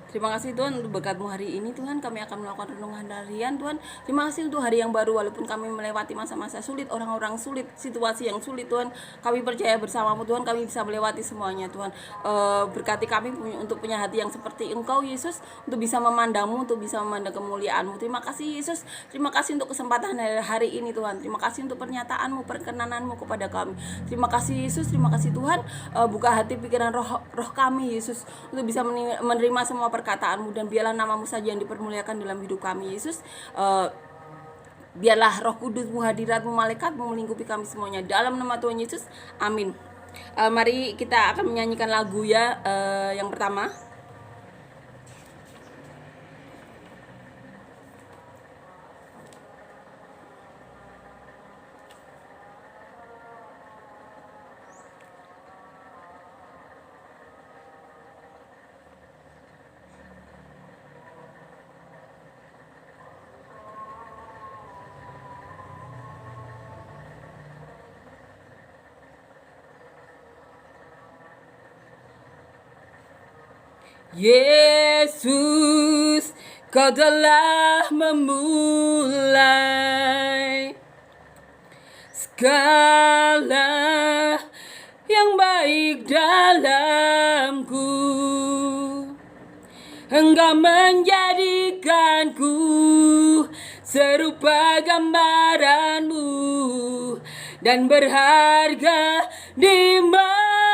Terima kasih Tuhan untuk berkat-Mu hari ini Tuhan. Kami akan melakukan renungan harian Tuhan. Terima kasih untuk hari yang baru, walaupun kami melewati masa-masa sulit, orang-orang sulit, situasi yang sulit Tuhan. Kami percaya bersama-Mu Tuhan, kami bisa melewati semuanya Tuhan. Berkati kami untuk punya hati yang seperti Engkau Yesus, untuk bisa memandang-Mu, untuk bisa memandang kemuliaan-Mu. Terima kasih Yesus. Terima kasih untuk kesempatan hari ini Tuhan. Terima kasih untuk pernyataan-Mu, perkenanan-Mu kepada kami. Terima kasih Yesus, terima kasih Tuhan. Buka hati pikiran roh kami Yesus, untuk bisa menerima semua perkataan-Mu, dan biarlah nama-Mu saja yang dipermuliakan dalam hidup kami Yesus. Biarlah Roh Kudus-Mu, hadirat-Mu, malaikat-Mu melingkupi kami semuanya dalam nama Tuhan Yesus, amin. Mari kita akan menyanyikan lagu ya, yang pertama. Yesus, Kau telah memulai segala yang baik dalamku. Engkau menjadikanku serupa gambaran-Mu, dan berharga di mata-Mu.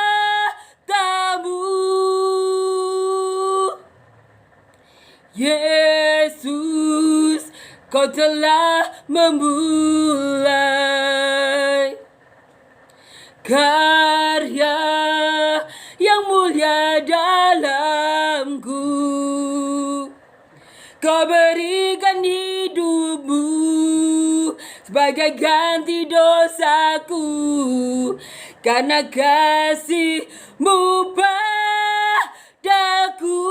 Yesus, Kau telah memulai karya yang mulia dalamku. Kau berikan hidup-Mu sebagai ganti dosaku, karena kasih-Mu padaku.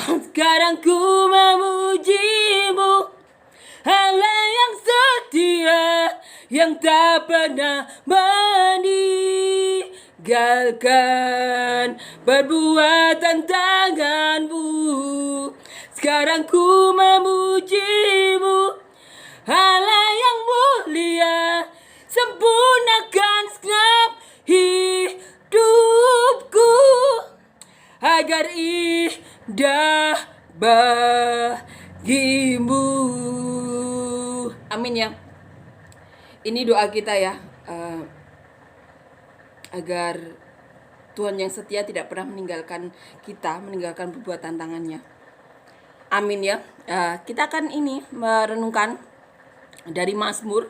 Sekarang ku memuji-Mu, Allah yang setia, yang tak pernah meninggalkan perbuatan tangan-Mu. Sekarang ku memuji-Mu, Allah yang mulia, sempurnakan segenap hidupku agar indah bagi-Mu. Amin ya. Ini doa kita ya, agar Tuhan yang setia tidak pernah meninggalkan kita, meninggalkan perbuatan tangannya. Amin ya. Kita akan merenungkan dari Mazmur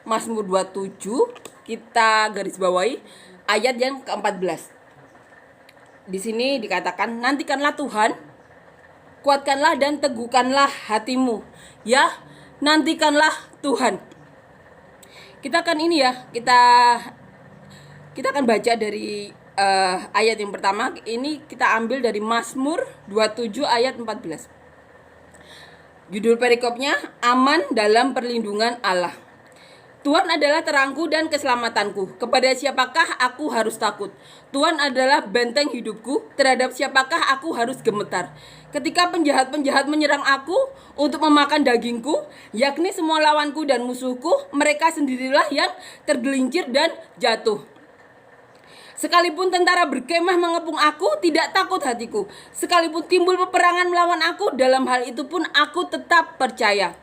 27. Kita garis bawahi ayat yang ke-14. Di sini dikatakan, nantikanlah Tuhan, kuatkanlah dan teguhkanlah hatimu. Ya, nantikanlah Tuhan. Kita akan kita akan baca dari ayat yang pertama. Ini kita ambil dari Mazmur 27 ayat 14. Judul perikopnya, aman dalam perlindungan Allah. Tuhan adalah terangku dan keselamatanku. Kepada siapakah aku harus takut? Tuhan adalah benteng hidupku. Terhadap siapakah aku harus gemetar? Ketika penjahat-penjahat menyerang aku untuk memakan dagingku, yakni semua lawanku dan musuhku, mereka sendirilah yang tergelincir dan jatuh. Sekalipun tentara berkemah mengepung aku, tidak takut hatiku. Sekalipun timbul peperangan melawan aku, dalam hal itu pun aku tetap percaya.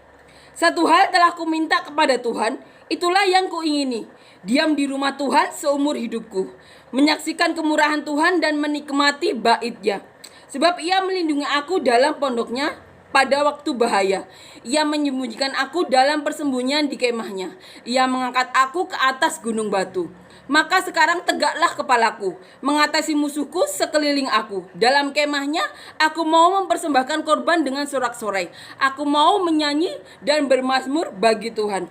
Satu hal telah kuminta kepada Tuhan, itulah yang kuingini, diam di rumah Tuhan seumur hidupku, menyaksikan kemurahan Tuhan dan menikmati bait-Nya. Sebab Ia melindungi aku dalam pondoknya pada waktu bahaya. Ia menyembunyikan aku dalam persembunyian di kemahnya. Ia mengangkat aku ke atas gunung batu. Maka sekarang tegaklah kepalaku, mengatasi musuhku sekeliling aku. Dalam kemahnya aku mau mempersembahkan korban dengan sorak-sorai. Aku mau menyanyi dan bermazmur bagi Tuhan.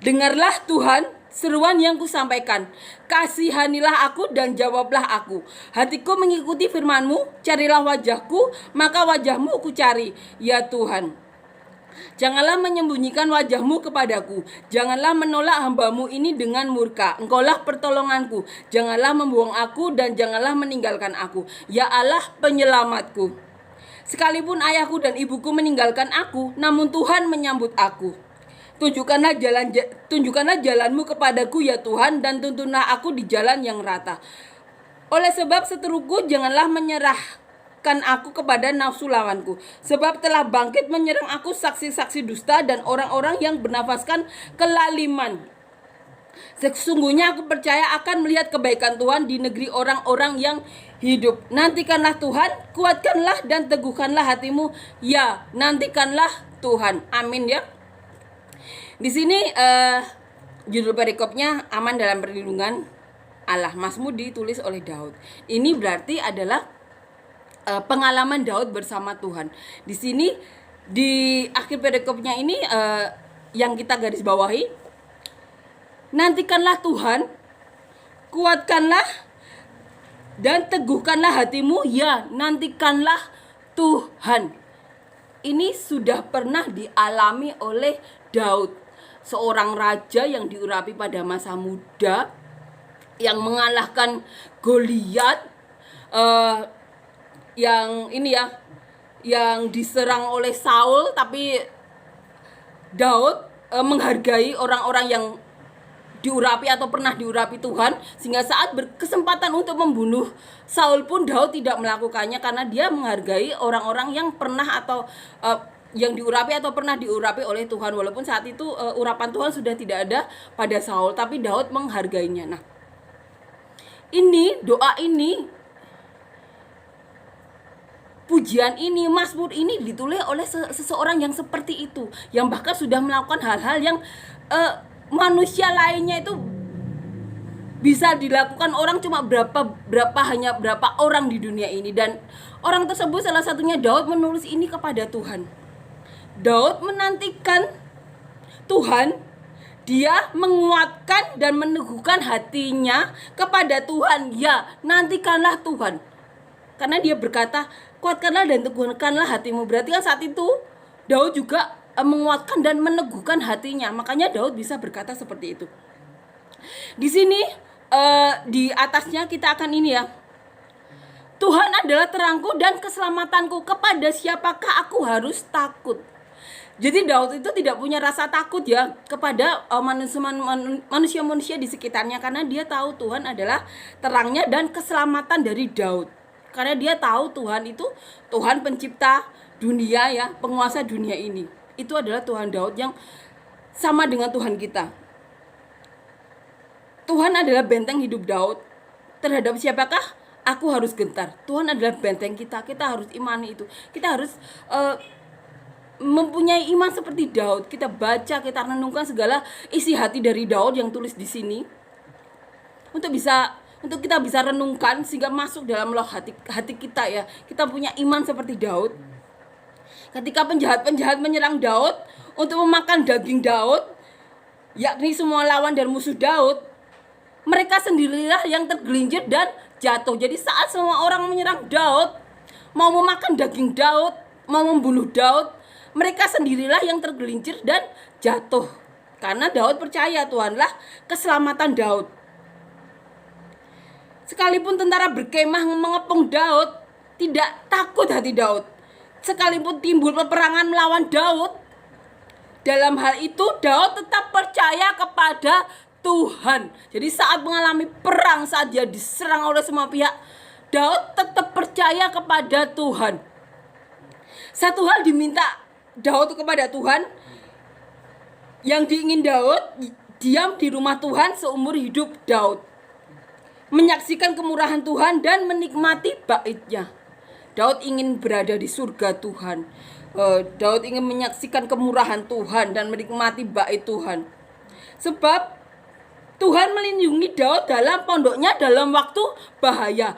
Dengarlah Tuhan seruan yang kusampaikan. Kasihanilah aku dan jawablah aku. Hatiku mengikuti firman-Mu. Carilah wajah-Ku, maka wajah-Mu ku cari, ya Tuhan. Janganlah menyembunyikan wajahmu kepadaku. Janganlah menolak hambamu ini dengan murka. Engkaulah pertolonganku. Janganlah membuang aku dan janganlah meninggalkan aku. Ya Allah penyelamatku. Sekalipun ayahku dan ibuku meninggalkan aku, namun Tuhan menyambut aku. Tunjukkanlah jalanmu kepadaku ya Tuhan, dan tuntunlah aku di jalan yang rata. Oleh sebab seteruku janganlah menyerahkan aku kepada nafsu lawanku. Sebab telah bangkit menyerang aku saksi-saksi dusta dan orang-orang yang bernafaskan kelaliman. Sesungguhnya aku percaya akan melihat kebaikan Tuhan di negeri orang-orang yang hidup. Nantikanlah Tuhan, kuatkanlah dan teguhkanlah hatimu. Ya, nantikanlah Tuhan. Amin ya. Di sini judul perikopnya aman dalam perlindungan Allah. Mazmur ditulis oleh Daud. Ini berarti adalah pengalaman Daud bersama Tuhan. Di sini di akhir perikopnya ini yang kita garis bawahi, nantikanlah Tuhan, kuatkanlah dan teguhkanlah hatimu. Ya, nantikanlah Tuhan. Ini sudah pernah dialami oleh Daud, seorang raja yang diurapi pada masa muda, yang mengalahkan Goliat, yang ini ya, yang diserang oleh Saul, tapi Daud menghargai orang-orang yang diurapi atau pernah diurapi Tuhan, sehingga saat berkesempatan untuk membunuh Saul pun Daud tidak melakukannya karena dia menghargai orang-orang yang pernah atau yang diurapi atau pernah diurapi oleh Tuhan, walaupun saat itu urapan Tuhan sudah tidak ada pada Saul, tapi Daud menghargainya. Nah, ini doa ini, pujian ini, mazmur ini ditulis oleh seseorang yang seperti itu, yang bahkan sudah melakukan hal-hal yang manusia lainnya itu bisa dilakukan orang cuma hanya berapa orang di dunia ini. Dan orang tersebut salah satunya Daud menulis ini kepada Tuhan. Daud menantikan Tuhan, dia menguatkan dan meneguhkan hatinya kepada Tuhan. Ya, nantikanlah Tuhan. Karena dia berkata, kuatkanlah dan teguhkanlah hatimu. Berarti kan saat itu Daud juga menguatkan dan meneguhkan hatinya. Makanya Daud bisa berkata seperti itu. Di sini di atasnya kita akan ini ya. Tuhan adalah terangku dan keselamatanku. Kepada siapakah aku harus takut? Jadi Daud itu tidak punya rasa takut ya kepada manusia-manusia di sekitarnya, karena dia tahu Tuhan adalah terangnya dan keselamatan dari Daud. Karena dia tahu Tuhan itu Tuhan pencipta dunia ya, penguasa dunia ini. Itu adalah Tuhan Daud yang sama dengan Tuhan kita. Tuhan adalah benteng hidup Daud. Terhadap siapakah aku harus gentar? Tuhan adalah benteng kita. Kita harus imani itu. Kita harus mempunyai iman seperti Daud. Kita baca, kita renungkan segala isi hati dari Daud yang tulis di sini, untuk kita bisa renungkan sehingga masuk dalam loh hati kita ya. Kita punya iman seperti Daud. Ketika penjahat-penjahat menyerang Daud untuk memakan daging Daud, yakni semua lawan dan musuh Daud, mereka sendirilah yang tergelincir dan jatuh. Jadi saat semua orang menyerang Daud, mau memakan daging Daud, mau membunuh Daud, mereka sendirilah yang tergelincir dan jatuh. Karena Daud percaya Tuhanlah keselamatan Daud. Sekalipun tentara berkemah mengepung Daud, tidak takut hati Daud. Sekalipun timbul peperangan melawan Daud, dalam hal itu Daud tetap percaya kepada Tuhan. Jadi saat mengalami perang, saat dia diserang oleh semua pihak, Daud tetap percaya kepada Tuhan. Satu hal diminta Daud kepada Tuhan, yang diingin Daud, diam di rumah Tuhan seumur hidup Daud, menyaksikan kemurahan Tuhan dan menikmati bait-Nya. Daud ingin berada di surga Tuhan. Daud ingin menyaksikan kemurahan Tuhan dan menikmati bait Tuhan. Sebab Tuhan melindungi Daud dalam pondoknya dalam waktu bahaya.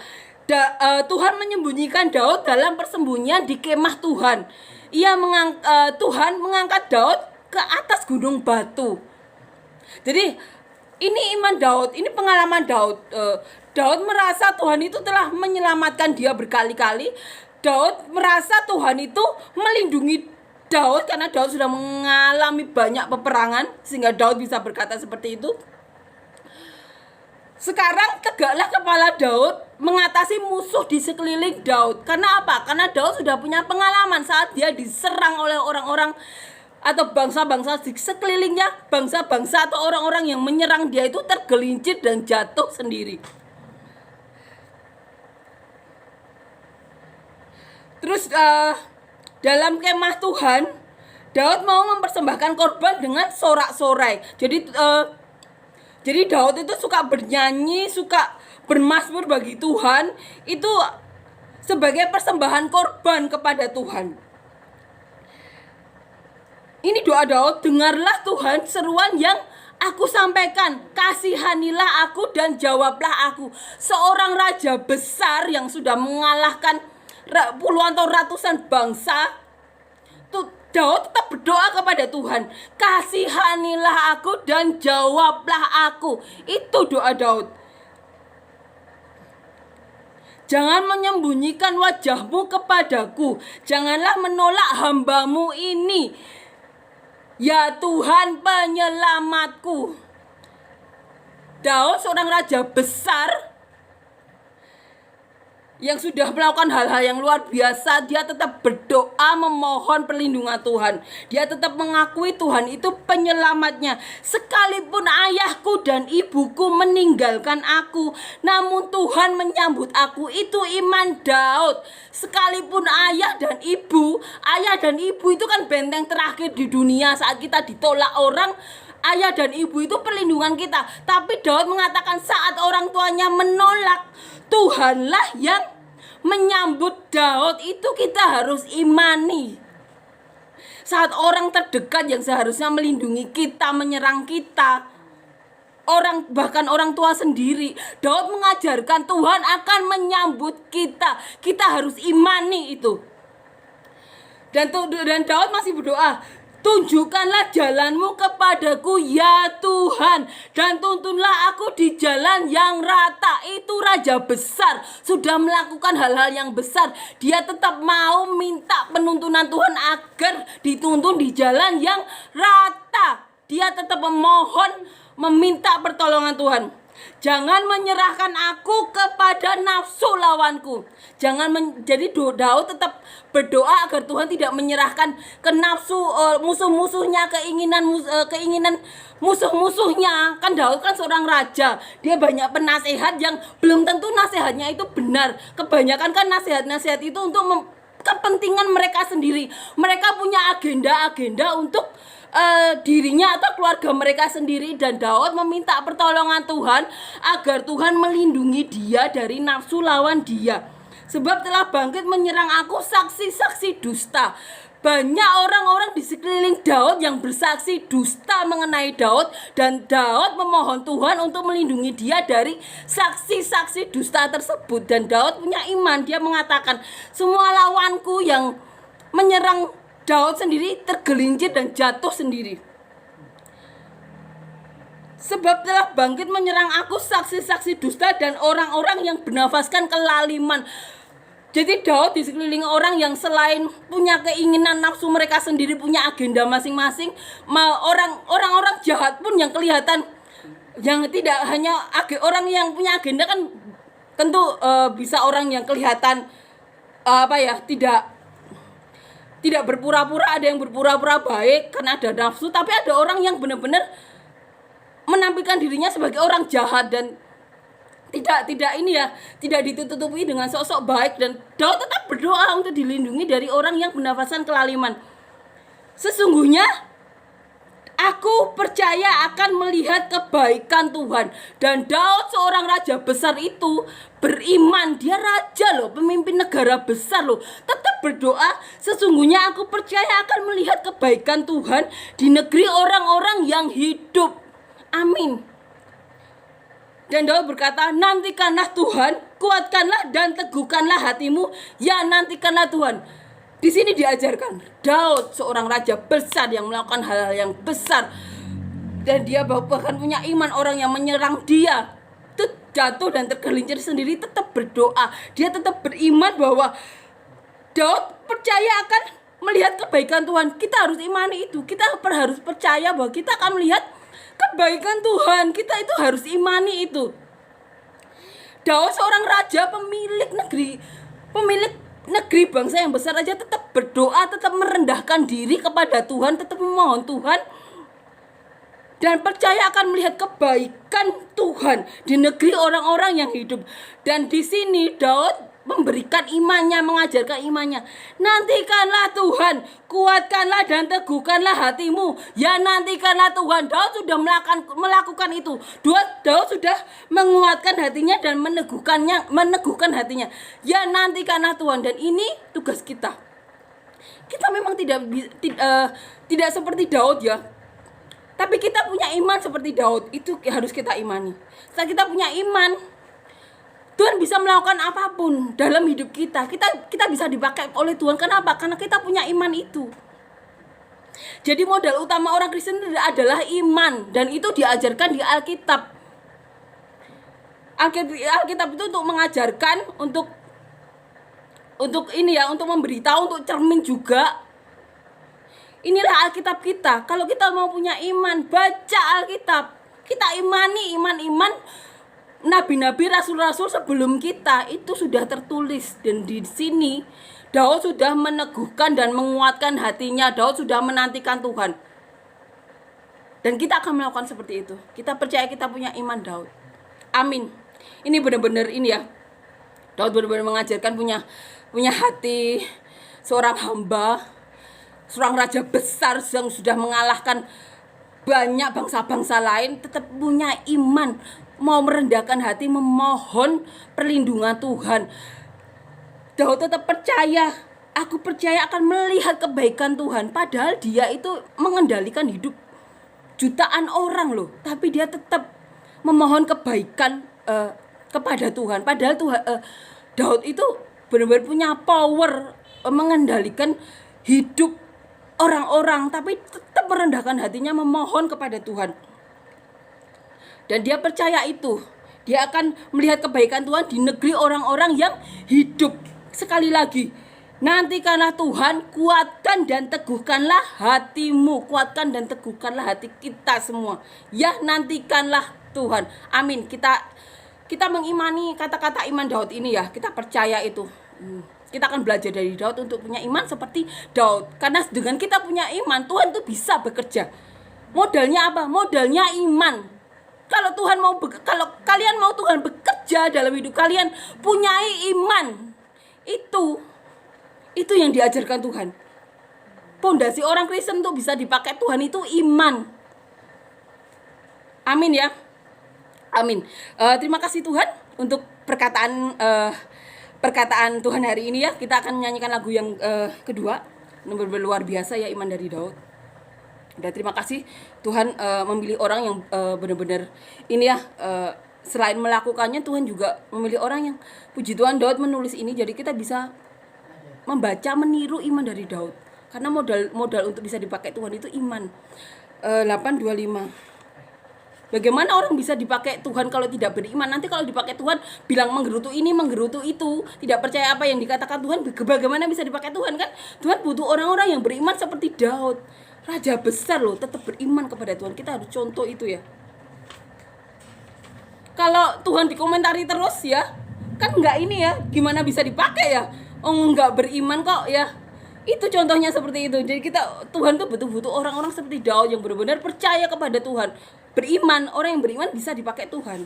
Tuhan menyembunyikan Daud dalam persembunyian di kemah Tuhan. Tuhan mengangkat Daud ke atas gunung batu. Jadi ini iman Daud, ini pengalaman Daud. Daud merasa Tuhan itu telah menyelamatkan dia berkali-kali. Daud merasa Tuhan itu melindungi Daud, karena Daud sudah mengalami banyak peperangan sehingga Daud bisa berkata seperti itu. Sekarang tegaklah kepala Daud mengatasi musuh di sekeliling Daud. Karena apa? Karena Daud sudah punya pengalaman saat dia diserang oleh orang-orang atau bangsa-bangsa di sekelilingnya. Bangsa-bangsa atau orang-orang yang menyerang dia itu tergelincir dan jatuh sendiri. Terus dalam kemah Tuhan, Daud mau mempersembahkan korban dengan sorak-sorai. Jadi Daud itu suka bernyanyi, suka bermazmur bagi Tuhan, itu sebagai persembahan korban kepada Tuhan. Ini doa Daud, dengarlah Tuhan seruan yang aku sampaikan, kasihanilah aku dan jawablah aku. Seorang raja besar yang sudah mengalahkan puluhan atau ratusan bangsa, Daud tetap berdoa kepada Tuhan, kasihanilah aku dan jawablah aku. Itu doa Daud. Jangan menyembunyikan wajahmu kepadaku, janganlah menolak hambamu ini, ya Tuhan penyelamatku. Daud seorang raja besar yang sudah melakukan hal-hal yang luar biasa, dia tetap berdoa memohon perlindungan Tuhan. Dia tetap mengakui Tuhan itu penyelamatnya. Sekalipun ayahku dan ibuku meninggalkan aku, namun Tuhan menyambut aku. Itu iman Daud. Sekalipun ayah dan ibu itu kan benteng terakhir di dunia. Saat kita ditolak orang, ayah dan ibu itu perlindungan kita. Tapi Daud mengatakan saat orang tuanya menolak, Tuhanlah yang menyambut Daud. Itu kita harus imani. Saat orang terdekat yang seharusnya melindungi kita menyerang kita, bahkan orang tua sendiri, Daud mengajarkan Tuhan akan menyambut kita. Kita harus imani itu. Dan Daud masih berdoa, tunjukkanlah jalanmu kepadaku ya Tuhan, dan tuntunlah aku di jalan yang rata. Itu raja besar, sudah melakukan hal-hal yang besar. Dia tetap mau minta penuntunan Tuhan agar dituntun di jalan yang rata. Dia tetap memohon, meminta pertolongan Tuhan. Jangan menyerahkan aku kepada nafsu lawanku. Jadi Daud tetap berdoa agar Tuhan tidak menyerahkan ke nafsu musuh-musuhnya, keinginan musuh-musuhnya. Kan Daud kan seorang raja, dia banyak penasehat yang belum tentu nasihatnya itu benar. Kebanyakan kan nasihat-nasihat itu untuk kepentingan mereka sendiri. Mereka punya agenda-agenda untuk dirinya atau keluarga mereka sendiri. Dan Daud meminta pertolongan Tuhan agar Tuhan melindungi dia dari nafsu lawan dia. Sebab telah bangkit menyerang aku saksi-saksi dusta. Banyak orang-orang di sekeliling Daud yang bersaksi dusta mengenai Daud, dan Daud memohon Tuhan untuk melindungi dia dari saksi-saksi dusta tersebut. Dan Daud punya iman, dia mengatakan semua lawanku yang menyerang Daud sendiri tergelincir dan jatuh sendiri. Sebab telah bangkit menyerang aku saksi-saksi dusta dan orang-orang yang bernafaskan kelaliman. Jadi Daud di sekeliling orang yang selain punya keinginan nafsu mereka sendiri, punya agenda masing-masing. Orang-orang jahat pun yang kelihatan, yang tidak hanya orang yang punya agenda kan tentu bisa orang yang kelihatan tidak berpura-pura. Ada yang berpura-pura baik karena ada nafsu, tapi ada orang yang benar-benar menampilkan dirinya sebagai orang jahat dan tidak ditutupi dengan sosok baik. Dan Daud tetap berdoa untuk dilindungi dari orang yang bernafasan kelaliman. Sesungguhnya aku percaya akan melihat kebaikan Tuhan. Dan Daud seorang raja besar itu beriman. Dia raja loh, pemimpin negara besar loh, tetap berdoa, sesungguhnya aku percaya akan melihat kebaikan Tuhan di negeri orang-orang yang hidup. Amin. Dan Daud berkata, nantikanlah Tuhan, kuatkanlah dan teguhkanlah hatimu, ya nantikanlah Tuhan. Di sini diajarkan Daud seorang raja besar yang melakukan hal-hal yang besar, dan dia bahkan punya iman. Orang yang menyerang dia itu jatuh dan tergelincir sendiri, tetap berdoa. Dia tetap beriman bahwa Daud percaya akan melihat kebaikan Tuhan, kita harus imani itu. Kita harus percaya bahwa kita akan melihat kebaikan Tuhan. Kita itu harus imani itu. Daud seorang raja, pemilik negeri bangsa yang besar aja tetap berdoa, tetap merendahkan diri kepada Tuhan, tetap memohon Tuhan, dan percaya akan melihat kebaikan Tuhan di negeri orang-orang yang hidup. Dan di sini Daud memberikan imannya, mengajarkan imannya. Nantikanlah Tuhan, kuatkanlah dan teguhkanlah hatimu. Ya, nantikanlah Tuhan. Daud sudah melakukan itu. Daud sudah menguatkan hatinya dan meneguhkan hatinya. Ya, nantikanlah Tuhan. Dan ini tugas kita. Kita memang tidak seperti Daud ya. Tapi kita punya iman seperti Daud. Itu harus kita imani. Setelah kita punya iman, Tuhan bisa melakukan apapun dalam hidup kita. Kita bisa dipakai oleh Tuhan. Kenapa? Karena kita punya iman itu. Jadi modal utama orang Kristen adalah iman. Dan itu diajarkan di Alkitab. Alkitab itu untuk mengajarkan, untuk ini ya, untuk memberitahu, untuk cermin juga. Inilah Alkitab kita. Kalau kita mau punya iman, baca Alkitab. Kita imani, iman. Nabi-nabi, rasul-rasul sebelum kita itu sudah tertulis. Dan di sini Daud sudah meneguhkan dan menguatkan hatinya. Daud sudah menantikan Tuhan. Dan kita akan melakukan seperti itu. Kita percaya kita punya iman Daud. Amin. Ini benar-benar ini ya. Daud benar-benar mengajarkan punya hati seorang hamba, seorang raja besar yang sudah mengalahkan banyak bangsa-bangsa lain, tetap punya iman, mau merendahkan hati, memohon perlindungan Tuhan. Daud tetap percaya, aku percaya akan melihat kebaikan Tuhan. Padahal dia itu mengendalikan hidup jutaan orang loh, tapi dia tetap memohon kebaikan kepada Tuhan. Padahal Daud itu benar-benar punya power mengendalikan hidup orang-orang, tapi tetap merendahkan hatinya, memohon kepada Tuhan. Dan dia percaya itu, dia akan melihat kebaikan Tuhan di negeri orang-orang yang hidup. Sekali lagi, nantikanlah Tuhan, kuatkan dan teguhkanlah hatimu. Kuatkan dan teguhkanlah hati kita semua. Ya, nantikanlah Tuhan. Amin. Kita mengimani kata-kata iman Daud ini ya. Kita percaya itu. Kita akan belajar dari Daud untuk punya iman seperti Daud. Karena dengan kita punya iman, Tuhan tuh bisa bekerja. Modalnya apa? Modalnya iman. Kalau kalian mau Tuhan bekerja dalam hidup kalian, punyai iman. Itu yang diajarkan Tuhan. Pondasi orang Kristen tuh bisa dipakai Tuhan itu iman. Amin ya. Amin. Terima kasih Tuhan untuk perkataan Tuhan hari ini ya. Kita akan menyanyikan lagu yang kedua. Luar biasa ya, iman dari Daud. Dan terima kasih Tuhan memilih orang yang benar-benar ini ya, selain melakukannya, Tuhan juga memilih orang yang, puji Tuhan, Daud menulis ini. Jadi kita bisa membaca, meniru iman dari Daud. Karena modal untuk bisa dipakai Tuhan itu iman. 8:25. Bagaimana orang bisa dipakai Tuhan kalau tidak beriman? Nanti kalau dipakai Tuhan bilang menggerutu ini, menggerutu itu, tidak percaya apa yang dikatakan Tuhan, bagaimana bisa dipakai Tuhan kan? Tuhan butuh orang-orang yang beriman seperti Daud. Raja besar loh, tetap beriman kepada Tuhan. Kita harus contoh itu ya. Kalau Tuhan dikomentari terus ya, kan enggak ini ya, gimana bisa dipakai ya? Oh, enggak beriman kok ya. Itu contohnya seperti itu. Jadi Tuhan tuh butuh orang-orang seperti Daud yang benar-benar percaya kepada Tuhan. Beriman, orang yang beriman bisa dipakai Tuhan.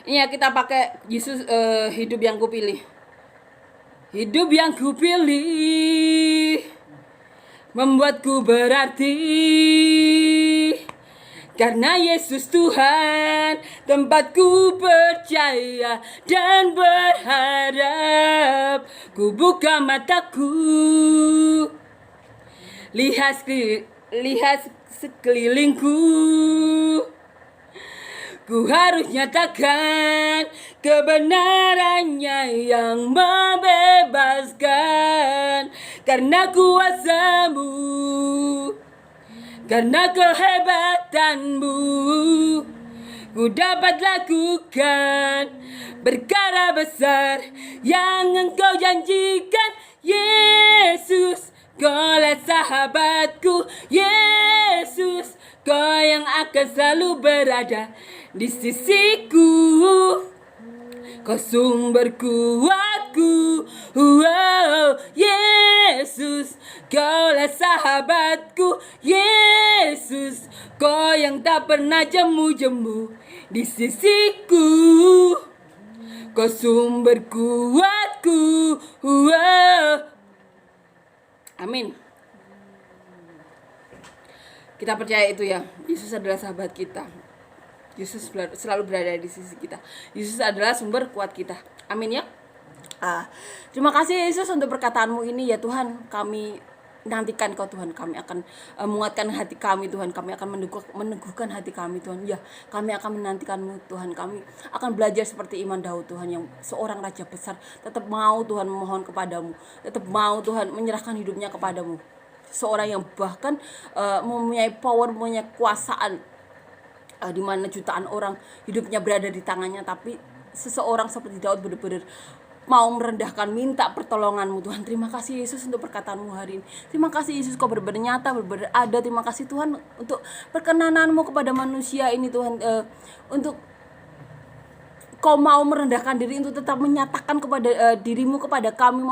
Ini ya, kita pakai Yesus, hidup yang kupilih. Hidup yang kupilih membuatku berarti. Karena Yesus Tuhan, tempatku percaya dan berharap. Ku buka mataku, lihat sekelilingku. Ku harus nyatakan kebenarannya yang membebaskan. Karena kuasamu, karena kehebatanmu, ku dapat lakukan perkara besar yang engkau janjikan. Yesus, Kaulah sahabatku, Yesus, Kau yang akan selalu berada di sisiku. Kau sumber kuatku, wow, Yesus, Kaulah sahabatku, Yesus, Kau yang tak pernah jemu-jemu di sisiku. Kau sumber kuatku, wow. Amin. Kita percaya itu ya. Yesus adalah sahabat kita. Yesus selalu berada di sisi kita. Yesus adalah sumber kuat kita. Amin ya. Terima kasih Yesus untuk perkataanmu ini ya Tuhan. Kami nantikan Kau Tuhan. Kami akan menguatkan hati kami Tuhan. Kami akan meneguhkan hati kami Tuhan. Ya, kami akan menantikan-Mu Tuhan. Kami akan belajar seperti iman Daud Tuhan, yang seorang raja besar tetap mau Tuhan memohon kepadamu. Tetap mau Tuhan menyerahkan hidupnya kepadamu. Seorang yang bahkan mempunyai power, mempunyai kuasaan, di mana jutaan orang hidupnya berada di tangannya, tapi seseorang seperti Daud benar-benar mau merendahkan, minta pertolongan-Mu Tuhan. Terima kasih Yesus untuk perkataan-Mu hari ini. Terima kasih Yesus, Kau benar-benar nyata, benar-benar ada. Terima kasih Tuhan untuk perkenanan-Mu kepada manusia ini Tuhan, untuk Kau mau merendahkan diri untuk tetap menyatakan kepada dirimu kepada kami,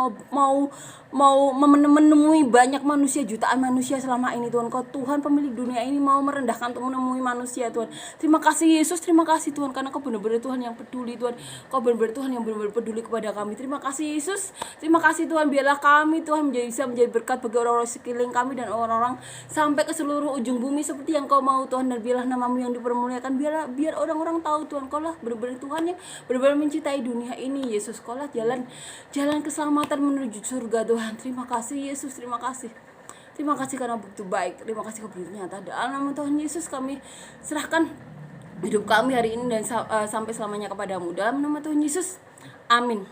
mau menemui banyak manusia, jutaan manusia selama ini Tuhan. Kau Tuhan pemilik dunia ini mau merendahkan untuk menemui manusia Tuhan. Terima kasih Yesus, terima kasih Tuhan, karena Kau benar-benar Tuhan yang peduli Tuhan. Kau benar-benar Tuhan yang benar-benar peduli kepada kami. Terima kasih Yesus, terima kasih Tuhan. Biarlah kami Tuhan bisa menjadi berkat bagi orang-orang sekeliling kami dan orang-orang sampai ke seluruh ujung bumi seperti yang Kau mau Tuhan. Dan biarlah nama-Mu yang dipermuliakan. Biar orang-orang tahu Tuhan, Kau lah benar-benar Tuhan yang benar-benar mencintai dunia ini Yesus. Kau lah jalan keselamatan menuju surga Tuhan. Terima kasih Yesus, terima kasih. Terima kasih karena begitu baik. Terima kasih Kau begitu nyata. Dalam nama Tuhan Yesus kami serahkan hidup kami hari ini dan sampai selamanya kepadamu. Dalam nama Tuhan Yesus, amin.